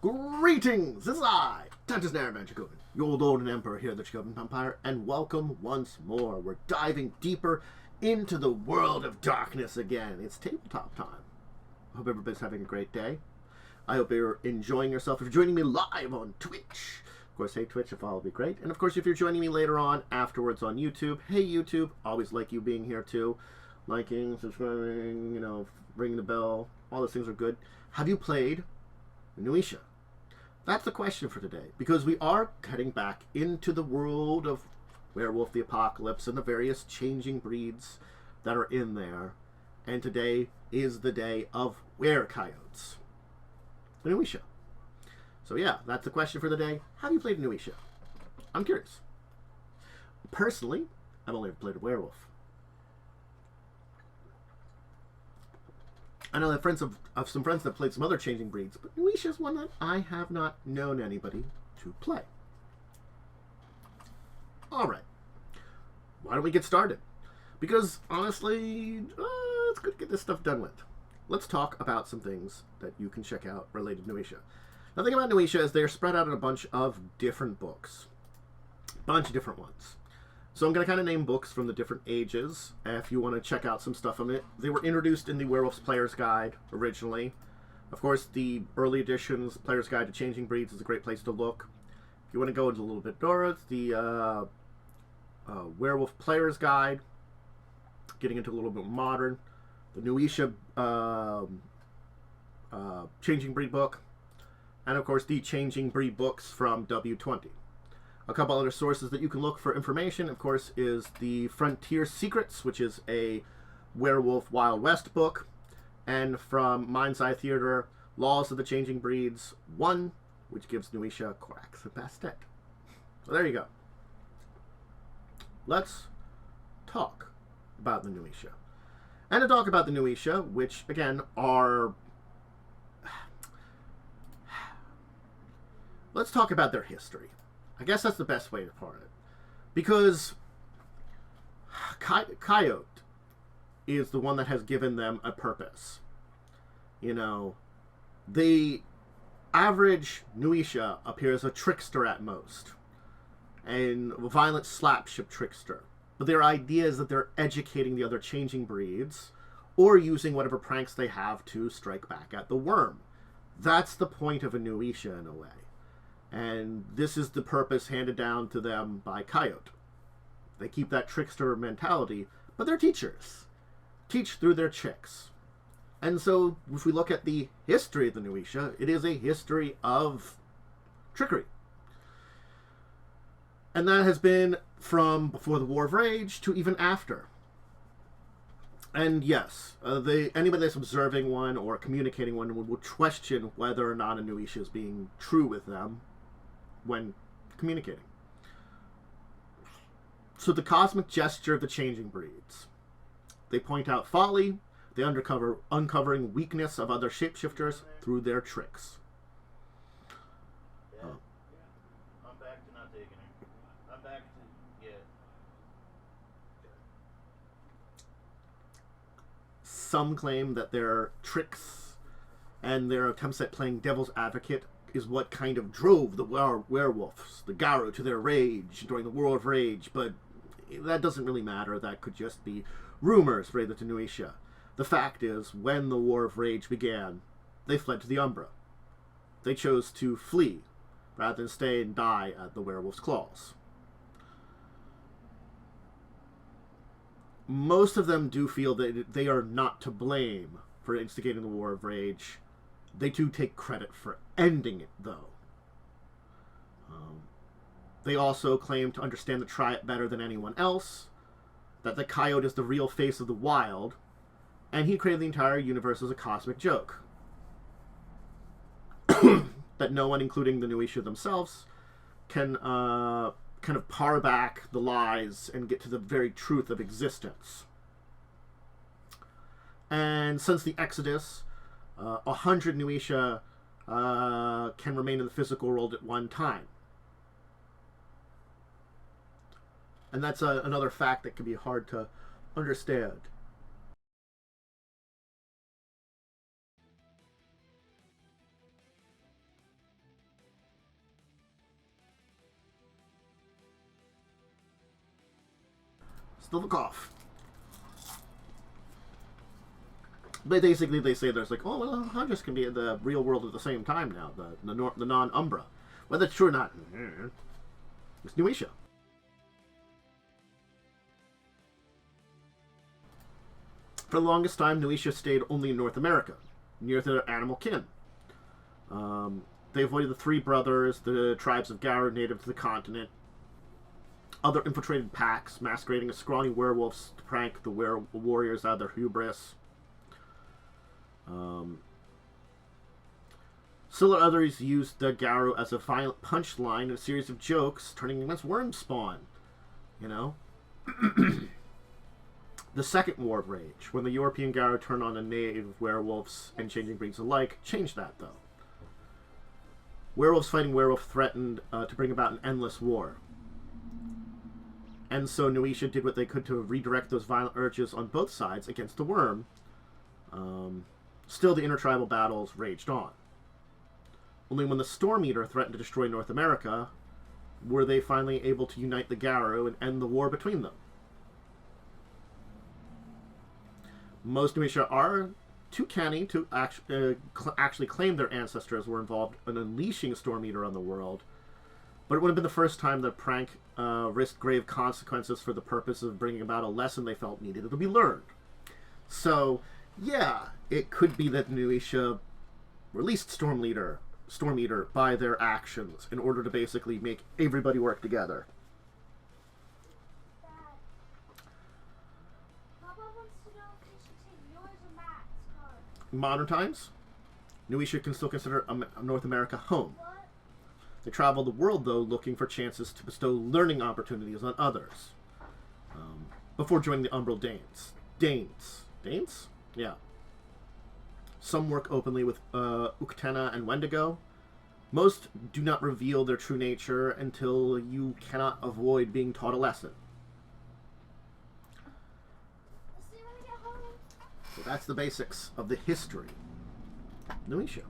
Greetings! This is I, Dante's Narraman Dracovin, your Lord and Emperor here at the Dracovin Empire, and welcome once more. We're diving deeper into the world of darkness again. It's tabletop time. I hope everybody's having a great day. I hope you're enjoying yourself. If you're joining me live on Twitch, of course, hey Twitch, a follow would be great. And of course, if you're joining me later on afterwards on YouTube, hey YouTube, always like you being here too. Liking, subscribing, ringing the bell, all those things are good. Have you played Nuwisha? That's the question for today, because we are heading back into the world of Werewolf the Apocalypse and the various changing breeds that are in there. And today is the day of Werecoyotes. Nuwisha. So yeah, that's the question for the day. Have you played Nuwisha? I'm curious. Personally, I've only ever played a werewolf. I know that friends of some friends that played some other changing breeds, but Nuwisha is one that I have not known anybody to play. Alright. Why don't we get started? Because, honestly, it's good to get this stuff done with. Let's talk about some things that you can check out related to Nuwisha. The thing about Nuwisha is they're spread out in a bunch of different books. A bunch of different ones. So I'm going to kind of name books from the different ages, if you want to check out some stuff on it. They were introduced in the Werewolf's Player's Guide, originally. Of course, the early editions, Player's Guide to Changing Breeds, is a great place to look. If you want to go into a little bit more, it's the Werewolf Player's Guide, getting into a little bit modern. The Nuwisha Changing Breed book, and of course the Changing Breed books from W20. A couple other sources that you can look for information, of course, is the Frontier Secrets, which is a Werewolf Wild West book, and from Mind's Eye Theater, Laws of the Changing Breeds 1, which gives Nuwisha Corax and Bastet. So there you go. Let's talk about the Nuwisha. And to talk about the Nuwisha, which, again, are... Let's talk about their history. I guess that's the best way to put it. Because Coyote is the one that has given them a purpose. The average Nuwisha appears a trickster at most. And a violent slapship trickster. But their idea is that they're educating the other changing breeds, or using whatever pranks they have to strike back at the worm. That's the point of a Nuwisha in a way. And this is the purpose handed down to them by Coyote. They keep that trickster mentality, but they're teachers. Teach through their tricks. And so, if we look at the history of the Nuwisha, it is a history of trickery. And that has been from before the War of Rage to even after. And yes, anybody that's observing one or communicating one would question whether or not a Nuwisha is being true with them when communicating. So the cosmic gesture of the changing breeds. They point out folly, they uncovering weakness of other shapeshifters through their tricks. Yeah. I'm back to not taking her. I'm back to, yeah. Some claim that their tricks and their attempts at playing devil's advocate is what kind of drove the werewolves, the Garo, to their rage during the War of Rage, but that doesn't really matter. That could just be rumors related to Nuwisha. The fact is, when the War of Rage began, they fled to the Umbra. They chose to flee, rather than stay and die at the werewolf's claws. Most of them do feel that they are not to blame for instigating the War of Rage. They do take credit for ending it, though. They also claim to understand the Triad better than anyone else, that the Coyote is the real face of the wild, and he created the entire universe as a cosmic joke. That no one, including the Nuwisha themselves, can kind of par back the lies and get to the very truth of existence. And since the Exodus, 100 Nuwisha can remain in the physical world at one time. And that's another fact that can be hard to understand. Still the cough. But basically, they say there's like, oh, well, hunters can be in the real world at the same time now, the non-umbra. Whether it's true or not, it's Nuwisha. For the longest time, Nuwisha stayed only in North America, near their animal kin. They avoided the Three Brothers, the tribes of Garu native to the continent, other infiltrated packs masquerading as scrawny werewolves to prank the warriors out of their hubris. Still others used the Garu as a violent punchline in a series of jokes, turning against worm spawn. You know? The Second War of Rage, when the European Garu turned on the native werewolves and changing breeds alike, changed that, though. Werewolves fighting werewolf threatened to bring about an endless war. And so Nuwisha did what they could to redirect those violent urges on both sides against the worm. Still, the intertribal battles raged on. Only when the Storm Eater threatened to destroy North America were they finally able to unite the Garu and end the war between them. Most Nuwisha are too canny to actually claim their ancestors were involved in unleashing Storm Eater on the world, but it would have been the first time the prank risked grave consequences for the purpose of bringing about a lesson they felt needed to be learned. So, yeah, it could be that Nuwisha released Storm Eater by their actions in order to basically make everybody work together. In modern times, Nuwisha can still consider North America home. They travel the world, though, looking for chances to bestow learning opportunities on others. Before joining the Umbral Danes. Danes? Yeah. Some work openly with Uktena and Wendigo. Most do not reveal their true nature until you cannot avoid being taught a lesson. So that's the basics of the history of Nuwisha.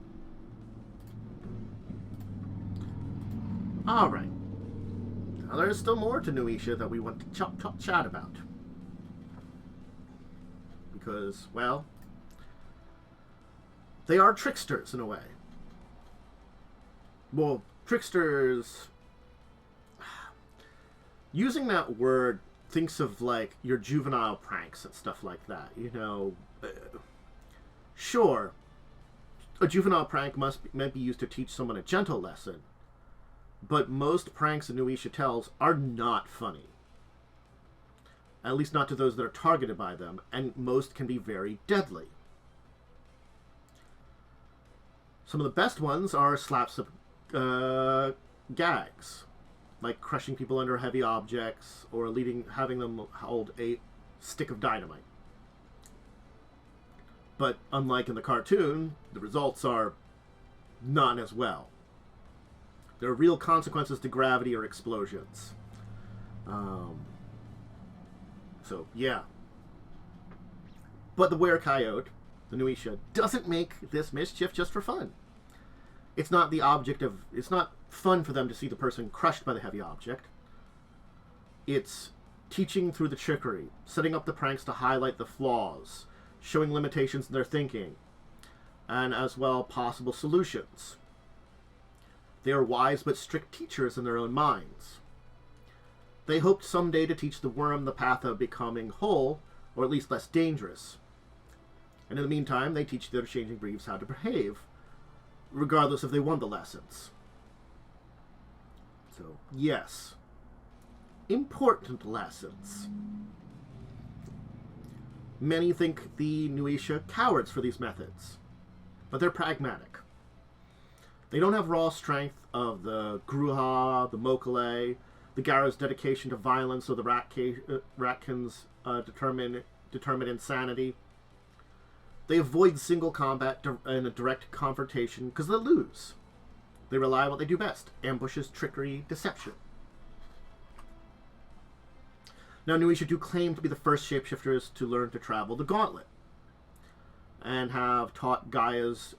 Alright. Now there's still more to Nuwisha that we want to chat about. Because, well, they are tricksters in a way. Well, tricksters... Using that word thinks of, like, your juvenile pranks and stuff like that, you know. Sure, a juvenile prank might be used to teach someone a gentle lesson, but most pranks that Nuwisha tells are not funny. At least not to those that are targeted by them, and most can be very deadly. Some of the best ones are slaps of gags, like crushing people under heavy objects or having them hold a stick of dynamite. But unlike in the cartoon, the results are not as well. There are real consequences to gravity or explosions. So, yeah. But the Werecoyote, the Nuwisha, doesn't make this mischief just for fun. It's not fun for them to see the person crushed by the heavy object. It's teaching through the trickery, setting up the pranks to highlight the flaws, showing limitations in their thinking, and as well possible solutions. They are wise but strict teachers in their own minds. They hoped someday to teach the worm the path of becoming whole, or at least less dangerous. And in the meantime, they teach their changing breeds how to behave, regardless if they won the lessons. So, yes. Important lessons. Many think the Nuwisha cowards for these methods, but they're pragmatic. They don't have raw strength of the Gruha, the Mokale, the Garu's dedication to violence, or the Ratkin's determined insanity. They avoid single combat and a direct confrontation because they lose. They rely on what they do best: ambushes, trickery, deception. Now, Nuwisha do claim to be the first shapeshifters to learn to travel the gauntlet, and have taught Gaia's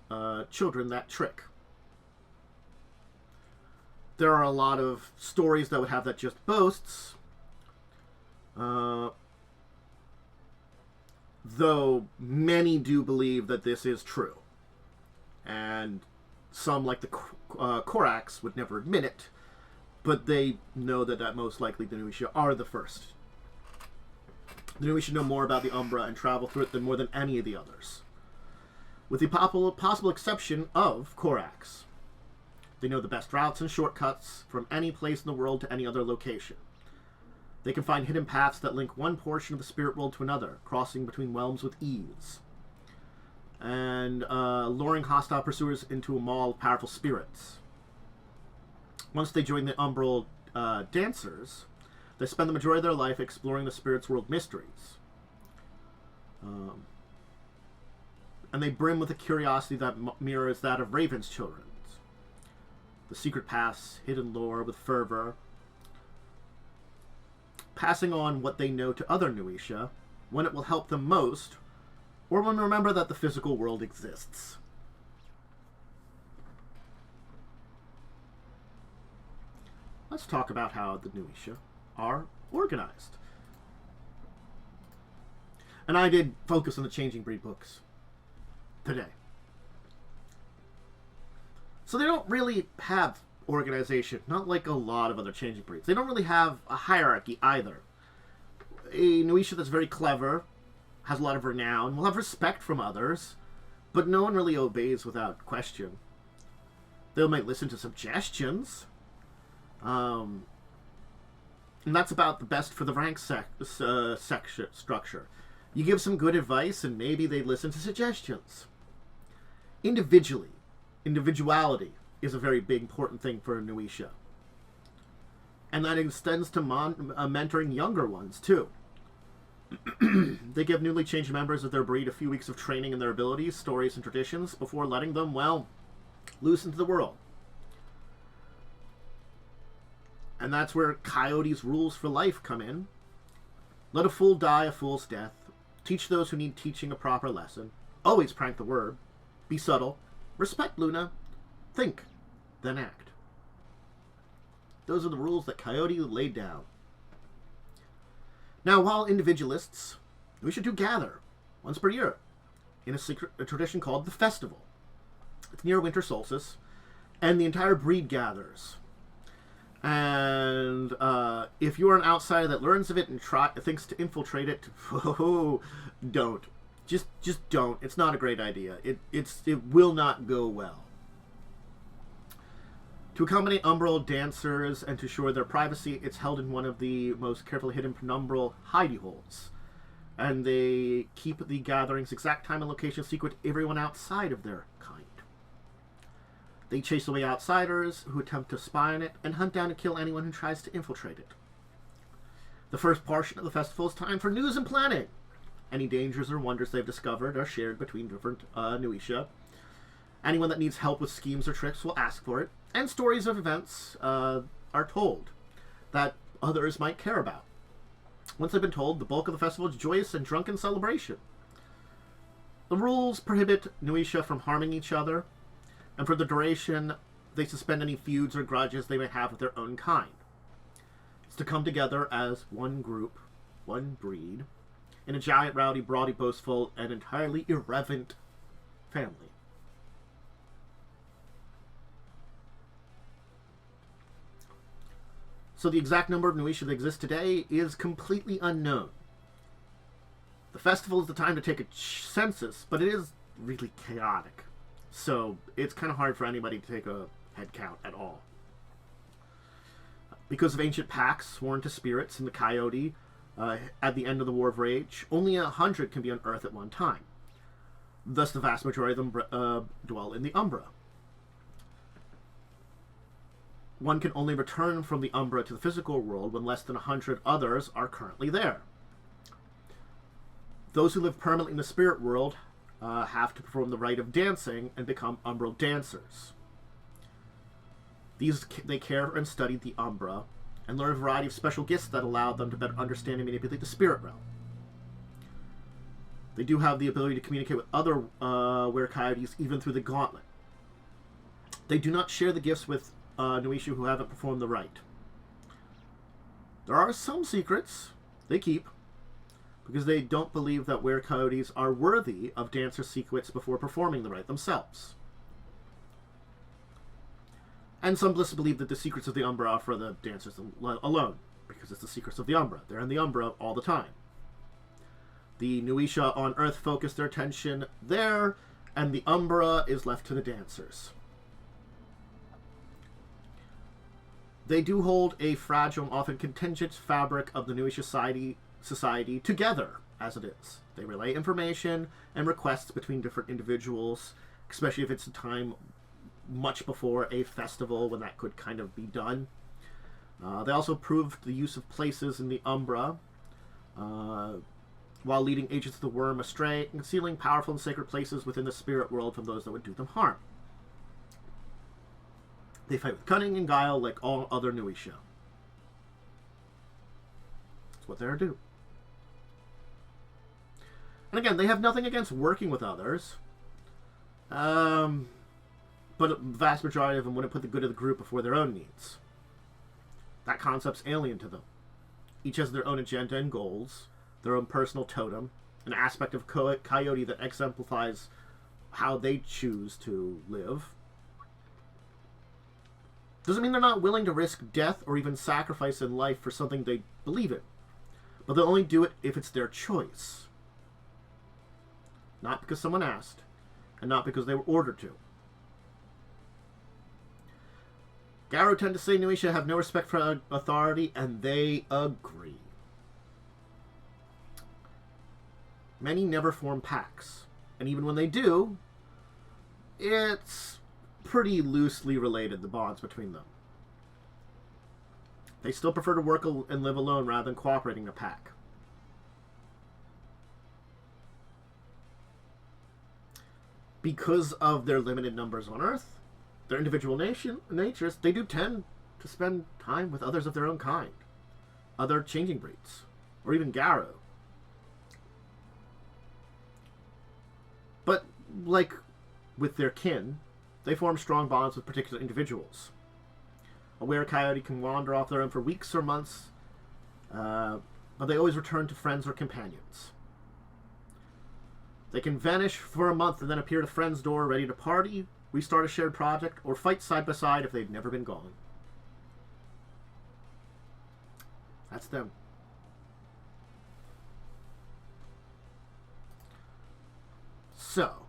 children that trick. There are a lot of stories that would have that just boasts. though many do believe that this is true. And some, like the Korax, would never admit it, but they know that most likely the Nuwisha are the first. The Nuwisha know more about the Umbra and travel through it than more than any of the others, with the possible exception of Korax. They know the best routes and shortcuts from any place in the world to any other location. They can find hidden paths that link one portion of the spirit world to another, crossing between realms with ease, and luring hostile pursuers into a maw of powerful spirits. Once they join the umbral dancers, they spend the majority of their life exploring the spirit's world mysteries. And they brim with a curiosity that mirrors that of Raven's children. The secret paths, hidden lore with fervor, passing on what they know to other Nuwisha when it will help them most, or when they remember that the physical world exists. Let's talk about how the Nuwisha are organized. And I did focus on the Changing Breed books today. So they don't really have organization, not like a lot of other Changing Breeds. They don't really have a hierarchy either. A Nuwisha that's very clever, has a lot of renown, will have respect from others, but no one really obeys without question. They might listen to suggestions, and that's about the best for the rank structure. You give some good advice, and maybe they listen to suggestions. Individuality is a very big, important thing for a Nuwisha. And that extends to mentoring younger ones, too. They give newly changed members of their breed a few weeks of training in their abilities, stories, and traditions before letting them, well, loose into the world. And that's where Coyote's rules for life come in. Let a fool die a fool's death. Teach those who need teaching a proper lesson. Always prank the word. Be subtle. Respect Luna. Think, then act. Those are the rules that Coyote laid down. Now, while individualists, we should do gather once per year in a tradition called the Festival. It's near winter solstice, and the entire breed gathers. And if you're an outsider that learns of it and thinks to infiltrate it, don't. Just don't. It's not a great idea. It will not go well. To accommodate umbral dancers and to assure their privacy, it's held in one of the most carefully hidden penumbral hidey holes. And they keep the gathering's exact time and location secret to everyone outside of their kind. They chase away outsiders who attempt to spy on it and hunt down and kill anyone who tries to infiltrate it. The first portion of the festival is time for news and planning. Any dangers or wonders they've discovered are shared between different Nuwisha. Anyone that needs help with schemes or tricks will ask for it, and stories of events are told that others might care about. Once they've been told, the bulk of the festival is joyous and drunken celebration. The rules prohibit Nuwisha from harming each other, and for the duration, they suspend any feuds or grudges they may have with their own kind. It's to come together as one group, one breed, in a giant, rowdy, brawdy, boastful, and entirely irreverent family. So the exact number of Nuwisha that exist today is completely unknown. The festival is the time to take a census, but it is really chaotic. So it's kind of hard for anybody to take a head count at all. Because of ancient pacts sworn to spirits in the Coyote at the end of the War of Rage, only 100 can be on Earth at one time. Thus the vast majority of them dwell in the Umbra. One can only return from the Umbra to the physical world when less than 100 others are currently there. Those who live permanently in the spirit world have to perform the rite of dancing and become umbral dancers. They care and study the Umbra and learn a variety of special gifts that allow them to better understand and manipulate the spirit realm. They do have the ability to communicate with other Werecoyotes even through the gauntlet. They do not share the gifts with Nuwisha who haven't performed the rite. There are some secrets they keep, because they don't believe that Werecoyotes are worthy of dancer secrets before performing the rite themselves. And some bliss believe that the secrets of the umbra are for the dancers alone, because it's the secrets of the umbra. They're in the umbra all the time. The Nuwisha on Earth focus their attention there, and the umbra is left to the dancers. They do hold a fragile, often contingent fabric of the Nuwisha society together, as it is. They relay information and requests between different individuals, especially if it's a time much before a festival when that could kind of be done. They also proved the use of places in the umbra, while leading agents of the worm astray and concealing powerful and sacred places within the spirit world from those that would do them harm. They fight with cunning and guile like all other Nuwisha. That's what they're due. And again, they have nothing against working with others. But the vast majority of them wouldn't put the good of the group before their own needs. That concept's alien to them. Each has their own agenda and goals, their own personal totem, an aspect of coyote that exemplifies how they choose to live. Doesn't mean they're not willing to risk death or even sacrifice in life for something they believe in. But they'll only do it if it's their choice. Not because someone asked, and not because they were ordered to. Garou tend to say Nuwisha have no respect for authority, and they agree. Many never form packs, and even when they do, it's pretty loosely related, the bonds between them. They still prefer to work and live alone rather than cooperating in a pack. Because of their limited numbers on Earth, their individual natures, they do tend to spend time with others of their own kind, other changing breeds, or even Garou. But, like with their kin, they form strong bonds with particular individuals. A Werecoyote can wander off their own for weeks or months, but they always return to friends or companions. They can vanish for a month and then appear at a friend's door ready to party, restart a shared project, or fight side by side if they've never been gone. That's them. So,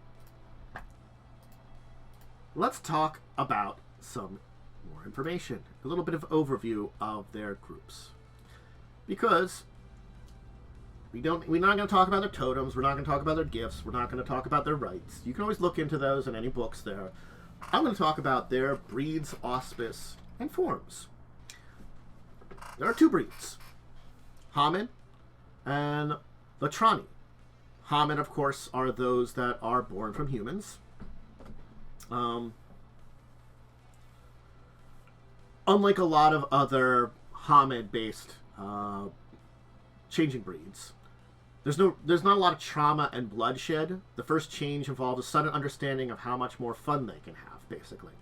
let's talk about some more information. A little bit of overview of their groups. Because we're not going to talk about their totems, we're not going to talk about their gifts, we're not going to talk about their rites. You can always look into those in any books there. I'm going to talk about their breeds, auspice, and forms. There are two breeds. Hamid and Latrani. Hamid, of course, are those that are born from humans. Unlike a lot of other Hamid-based changing breeds, there's not a lot of trauma and bloodshed. The first change involves a sudden understanding of how much more fun they can have, basically.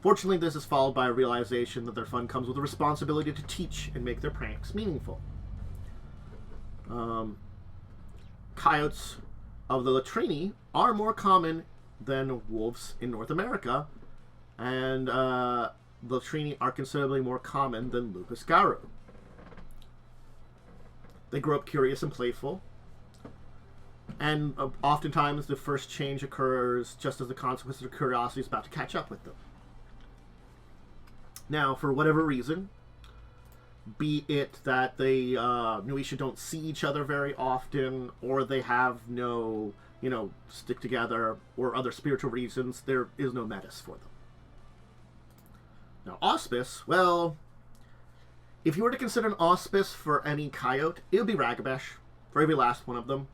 Fortunately, this is followed by a realization that their fun comes with a responsibility to teach and make their pranks meaningful. Coyotes of the Latrini are more common than wolves in North America, and Latrini are considerably more common than Lupus Garou. They grow up curious and playful, and oftentimes the first change occurs just as the consequence of their curiosity is about to catch up with them. Now, for whatever reason, be it that they Nuwisha don't see each other very often, or they have no, stick together, or other spiritual reasons, there is no metis for them. Now, auspice, well, if you were to consider an auspice for any coyote, it would be Ragabash, for every last one of them.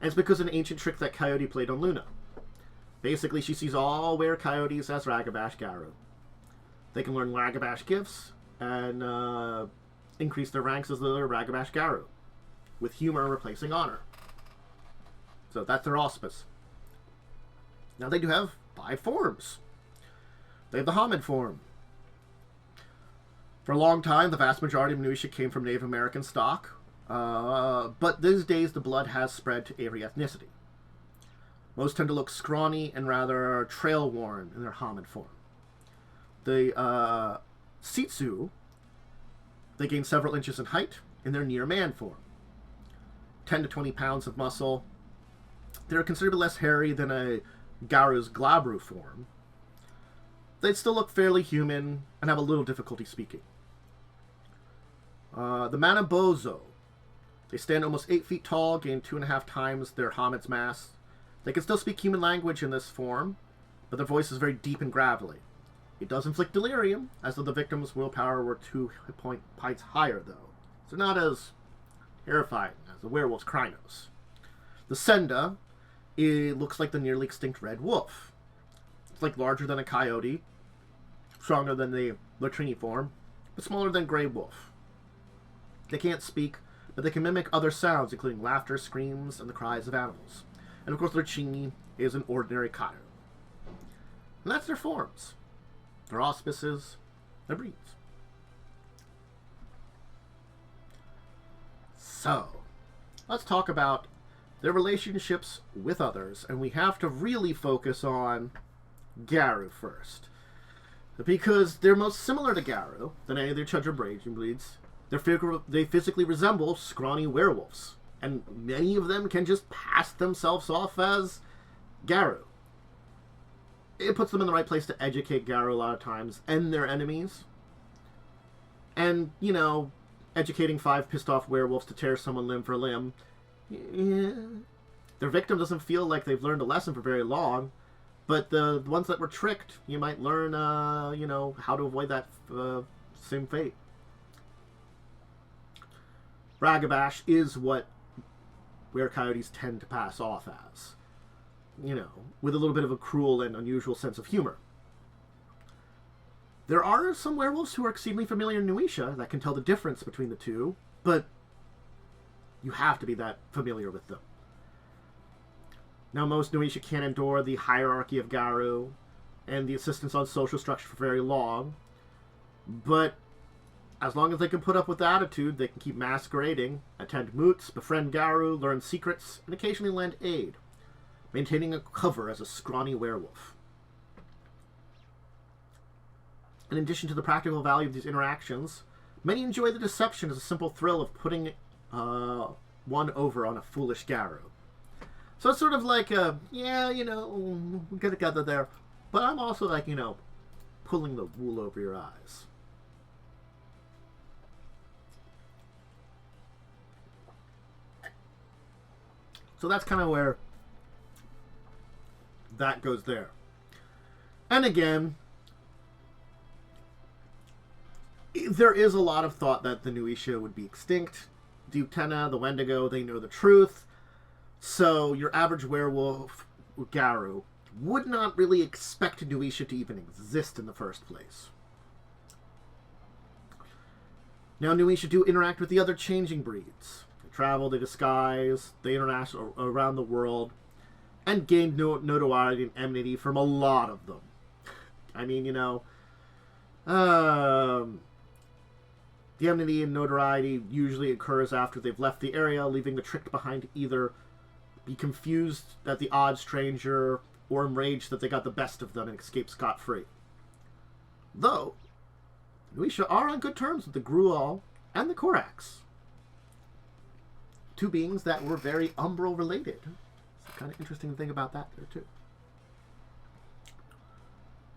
And it's because of an ancient trick that Coyote played on Luna. Basically, she sees all Werecoyotes as Ragabash Garou. They can learn Ragabash gifts and increase their ranks as the Ragabash Garou, with humor replacing honor. So that's their auspice. Now they do have 5 forms. They have the Hamid form. For a long time, the vast majority of Nuwisha came from Native American stock. But these days the blood has spread to every ethnicity. Most tend to look scrawny and rather trail-worn in their hominid form. The Sitsu, they gain several inches in height in their near-man form. 10 to 20 pounds of muscle. They're considerably less hairy than a Garu's Glabru form. They still look fairly human and have a little difficulty speaking. The Manabozo, they stand almost 8 feet tall, gain 2.5 times their hominid's mass. They can still speak human language in this form, but their voice is very deep and gravelly. It does inflict delirium, as though the victim's willpower were 2 hit points higher, though. So not as terrifying as the werewolf's Krynos. The Senda, it looks like the nearly extinct red wolf. It's like larger than a coyote, stronger than the Latrini form, but smaller than gray wolf. They can't speak, but they can mimic other sounds, including laughter, screams, and the cries of animals. And of course, their Chini is an ordinary coyote. And that's their forms, their auspices, their breeds. So, let's talk about their relationships with others, and we have to really focus on Garu first. Because they're most similar to Garu than any of their Chudra breeds. They physically resemble scrawny werewolves, and many of them can just pass themselves off as Garu. It puts them in the right place to educate Garu a lot of times, and their enemies. And, you know, educating 5 pissed off werewolves to tear someone limb for limb, yeah. Their victim doesn't feel like they've learned a lesson for very long, but the ones that were tricked, you might learn, you know, how to avoid that same fate. Ragabash is what Werecoyotes tend to pass off as, you know, with a little bit of a cruel and unusual sense of humor. There are some werewolves who are exceedingly familiar in Nuwisha that can tell the difference between the two, but you have to be that familiar with them. Now, most Nuwisha can't endure the hierarchy of Garu and the insistence on social structure for very long, but as long as they can put up with the attitude, they can keep masquerading, attend moots, befriend Garu, learn secrets, and occasionally lend aid, maintaining a cover as a scrawny werewolf. In addition to the practical value of these interactions, many enjoy the deception as a simple thrill of putting one over on a foolish Garu. So it's sort of like, yeah, you know, we get together there, but I'm also like, you know, pulling the wool over your eyes. So that's kind of where that goes there. And again, there is a lot of thought that the Nuwisha would be extinct. The Utena, the Wendigo, they know the truth. So your average werewolf, Garu, would not really expect Nuwisha to even exist in the first place. Now, Nuwisha do interact with the other changing breeds. They travel, they disguise, they interact around the world, and gain notoriety and enmity from a lot of them. I mean, you know, the enmity and notoriety usually occurs after they've left the area, leaving the tricked behind to either be confused at the odd stranger or enraged that they got the best of them and escape scot-free. Though, Nuwisha are on good terms with the Gruul and the Korax. 2 beings that were very umbral related. It's kind of interesting to think about that there, too.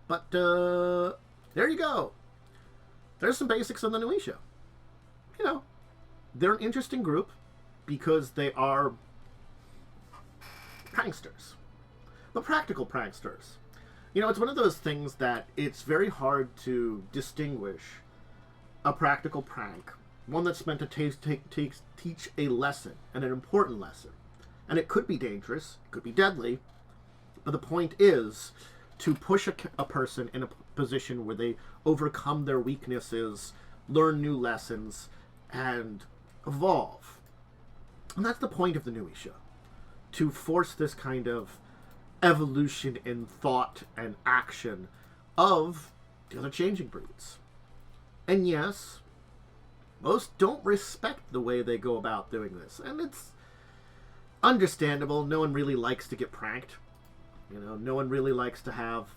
But, there you go. There's some basics on the Nuwisha. You know, they're an interesting group because they are pranksters. But practical pranksters. You know, it's one of those things that it's very hard to distinguish a practical prank, one that's meant to teach a lesson, and an important lesson. And it could be dangerous, it could be deadly, but the point is to push a person in a position where they overcome their weaknesses, learn new lessons, and evolve. And that's the point of the Nuwisha. To force this kind of evolution in thought and action of the other changing breeds. And yes, Most don't respect the way they go about doing this. And it's understandable. No one really likes to get pranked. You know, no one really likes to have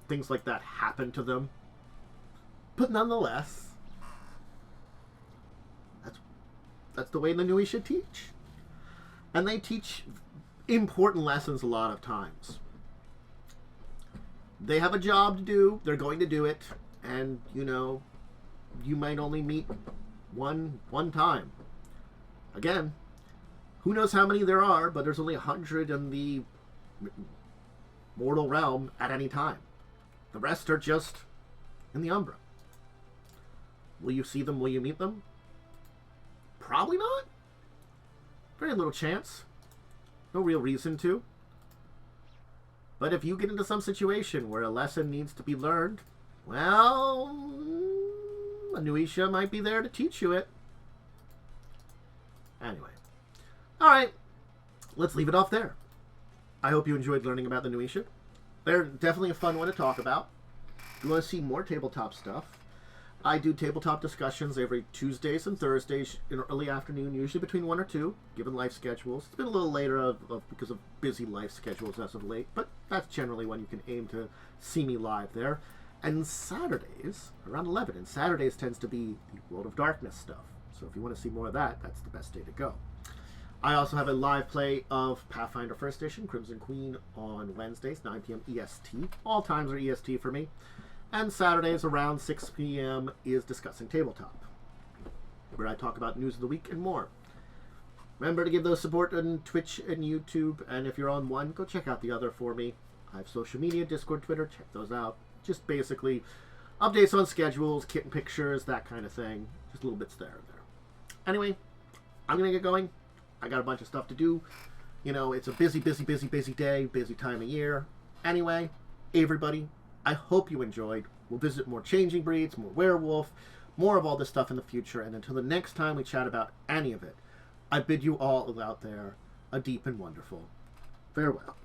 things like that happen to them. But nonetheless, that's the way the Nuwisha teach. And they teach important lessons a lot of times. They have a job to do. They're going to do it. And, you know, you might only meet one time. Again, who knows how many there are, but there's only 100 in the mortal realm at any time. The rest are just in the umbra. Will you see them? Will you meet them? Probably not. Very little chance. No real reason to. But if you get into some situation where a lesson needs to be learned, well, a Nuwisha might be there to teach you it. Anyway. Alright. Let's leave it off there. I hope you enjoyed learning about the Nuwisha. They're definitely a fun one to talk about. If you want to see more tabletop stuff, I do tabletop discussions every Tuesdays and Thursdays in early afternoon, usually between 1 or 2, given life schedules. It's been a little later because of busy life schedules as of late, but that's generally when you can aim to see me live there. And Saturdays, around 11, and Saturdays tends to be the World of Darkness stuff. So if you want to see more of that, that's the best day to go. I also have a live play of Pathfinder 1st Edition, Crimson Queen, on Wednesdays, 9 p.m. EST. All times are EST for me. And Saturdays around 6 p.m. is Discussing Tabletop, where I talk about news of the week and more. Remember to give those support on Twitch and YouTube, and if you're on one, go check out the other for me. I have social media, Discord, Twitter, check those out. Just basically updates on schedules, kitten pictures, that kind of thing. Just little bits there and there. Anyway, I'm going to get going. I got a bunch of stuff to do. You know, it's a busy day, busy time of year. Anyway, everybody, I hope you enjoyed. We'll visit more changing breeds, more werewolf, more of all this stuff in the future. And until the next time we chat about any of it, I bid you all out there a deep and wonderful farewell.